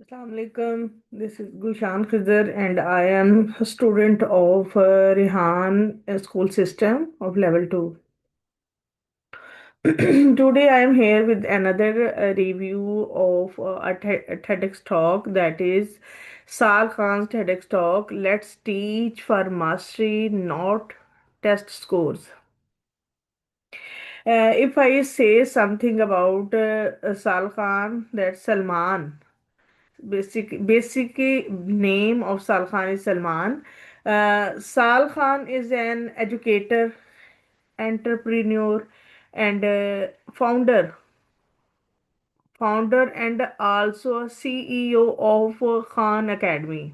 Assalamu alaikum. This is Gulshan Khizr, and I am a student of Rihan school system of level 2. Today I am here with another review of a TEDx talk, that is Sal Khan's TEDx talk. Let's teach for mastery, not test scores. If I say something about Sal Khan, that's Salman. Basic name of Sal Khan is Salman. Sal Khan is an educator, entrepreneur, and founder and also a CEO of Khan Academy.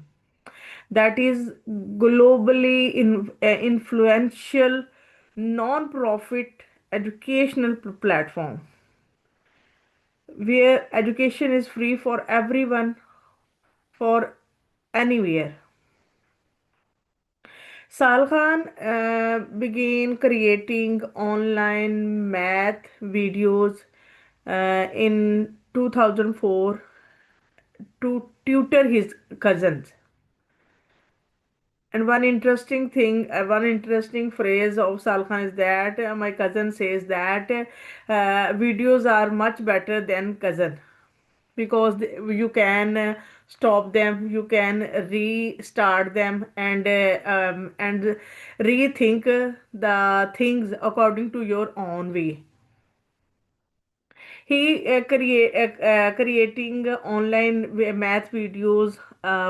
That is globally influential non-profit educational platform where education is free for everyone for anywhere. Sal Khan began creating online math videos in 2004 to tutor his cousins. And one interesting phrase of Sal Khan is that my cousin says that videos are much better than cousin, because you can stop them, you can restart them, and rethink the things according to your own way. He creating online math videos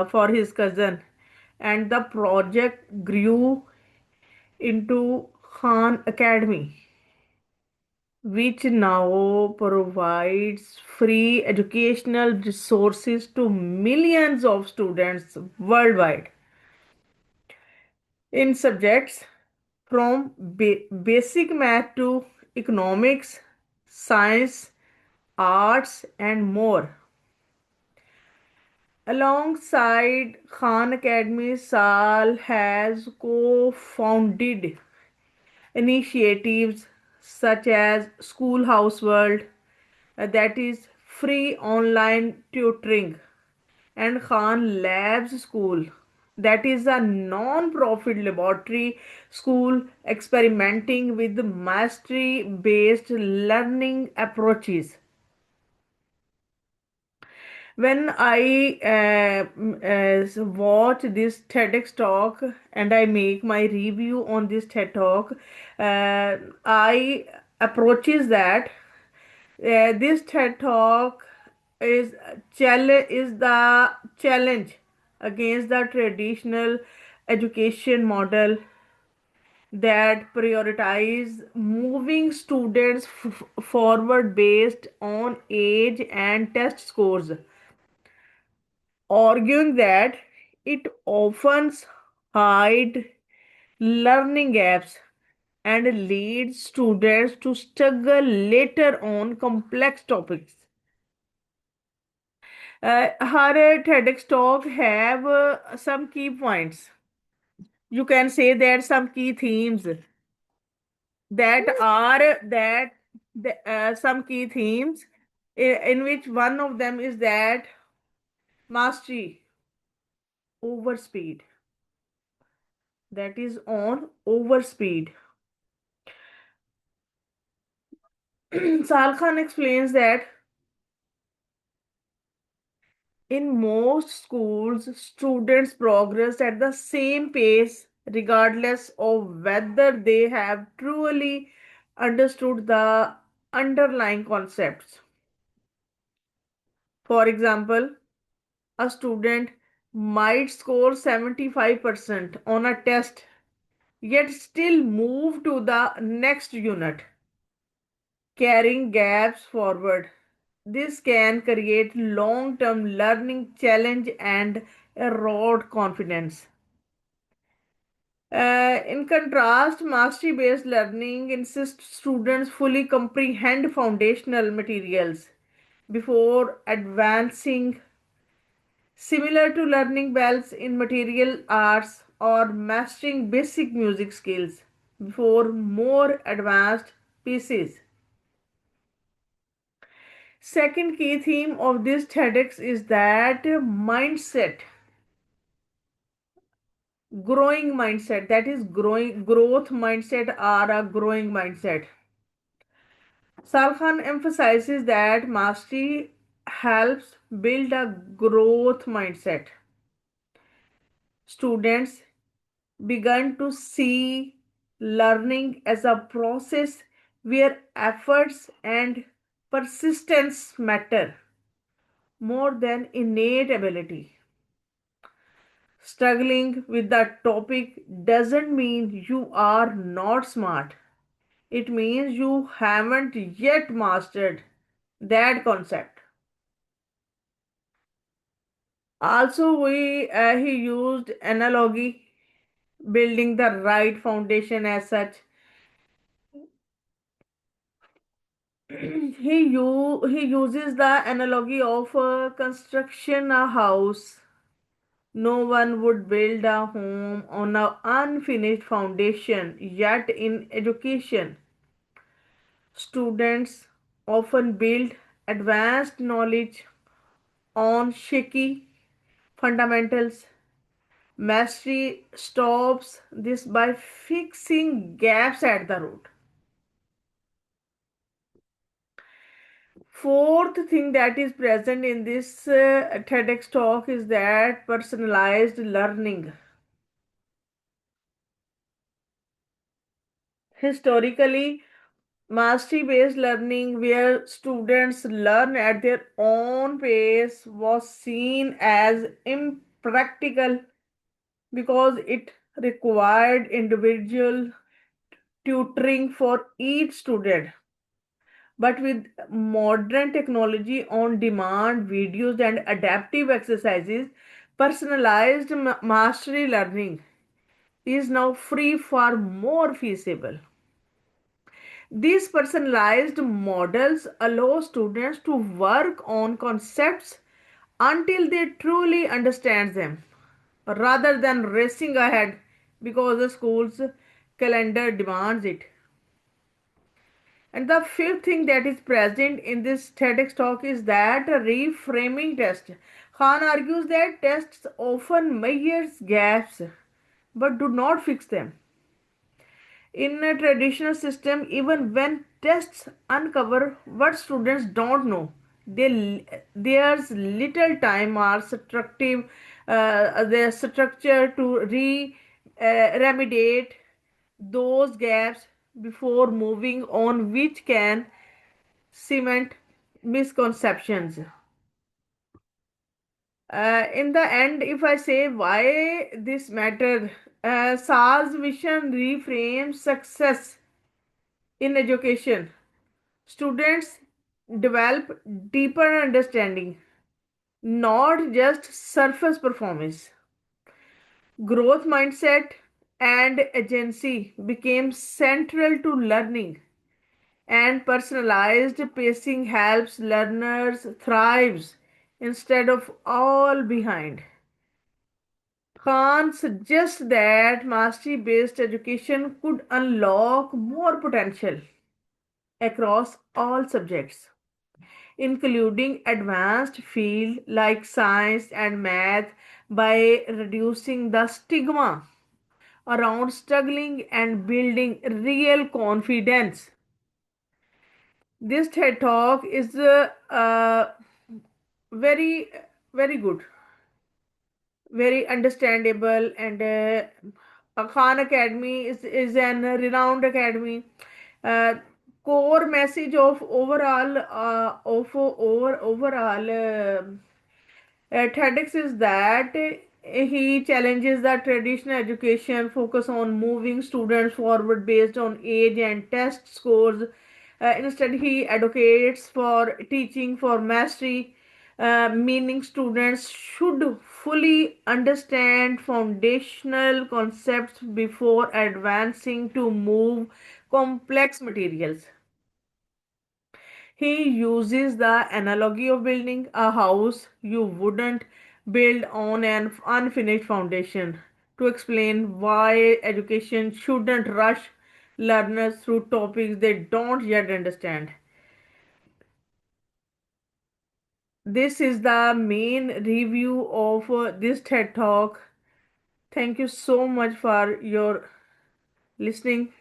for his cousin, and the project grew into Khan Academy, which now provides free educational resources to millions of students worldwide in subjects from basic math to economics, science, arts, and more. Alongside Khan Academy, Sal has co-founded initiatives such as Schoolhouse World, that is free online tutoring, and Khan Labs School, that is a non-profit laboratory school experimenting with mastery-based learning approaches. When I watch this TEDx talk and I make my review on this TED talk, I approaches that this TED talk is the challenge against the traditional education model that prioritize moving students forward based on age and test scores, arguing that it often hide learning gaps and leads students to struggle later on complex topics. Her TEDx talk have some key points. You can say that some key themes that are that some key themes in which one of them is that mastery over speed, that is on over speed. Sal Khan explains that in most schools, students progress at the same pace regardless of whether they have truly understood the underlying concepts. For example, a student might score 75% on a test, yet still move to the next unit, carrying gaps forward. This can create long-term learning challenge and erode confidence. In contrast, mastery-based learning insists students fully comprehend foundational materials before advancing, similar to learning bells in material arts or mastering basic music skills before more advanced pieces. Second key theme of this TEDx is that mindset, growing mindset, that is growing growth mindset or a growing mindset. Salkhan emphasizes that mastery helps build a growth mindset. Students began to see learning as a process where efforts and persistence matter more than innate ability. Struggling with the topic doesn't mean you are not smart. It means you haven't yet mastered that concept. Also, he used analogy, building the right foundation as such. He uses the analogy of construction a house. No one would build a home on an unfinished foundation. Yet in education, students often build advanced knowledge on shaky fundamentals. Mastery stops this by fixing gaps at the root. Fourth thing that is present in this TEDx talk is that personalized learning. Historically, mastery based learning, where students learn at their own pace, was seen as impractical because it required individual tutoring for each student. But with modern technology, on demand videos, and adaptive exercises, personalized mastery learning is now free for more feasible. These personalized models allow students to work on concepts until they truly understand them rather than racing ahead because the school's calendar demands it. And the fifth thing that is present in this TEDx talk is that reframing test. Khan argues that tests often measures gaps but do not fix them. In a traditional system, even when tests uncover what students don't know, there's little time or the structure to remediate those gaps before moving on, which can cement misconceptions. In the end, if I say why this matter, SARS vision reframes success in education. Students develop deeper understanding, not just surface performance. Growth mindset and agency became central to learning, and personalized pacing helps learners thrive instead of all behind. Khan suggests that mastery based education could unlock more potential across all subjects, including advanced fields like science and math, by reducing the stigma around struggling and building real confidence. This TED talk is very, very good, very understandable, and Khan Academy is an renowned academy. Uh, Core message of overall TEDx is that he challenges the traditional education focus on moving students forward based on age and test scores. Instead, he advocates for teaching for mastery, meaning students should fully understand foundational concepts before advancing to move complex materials. He uses the analogy of building a house you wouldn't build on an unfinished foundation to explain why education shouldn't rush learners through topics they don't yet understand. this is the main review of this TED Talk. Thank you so much for your listening.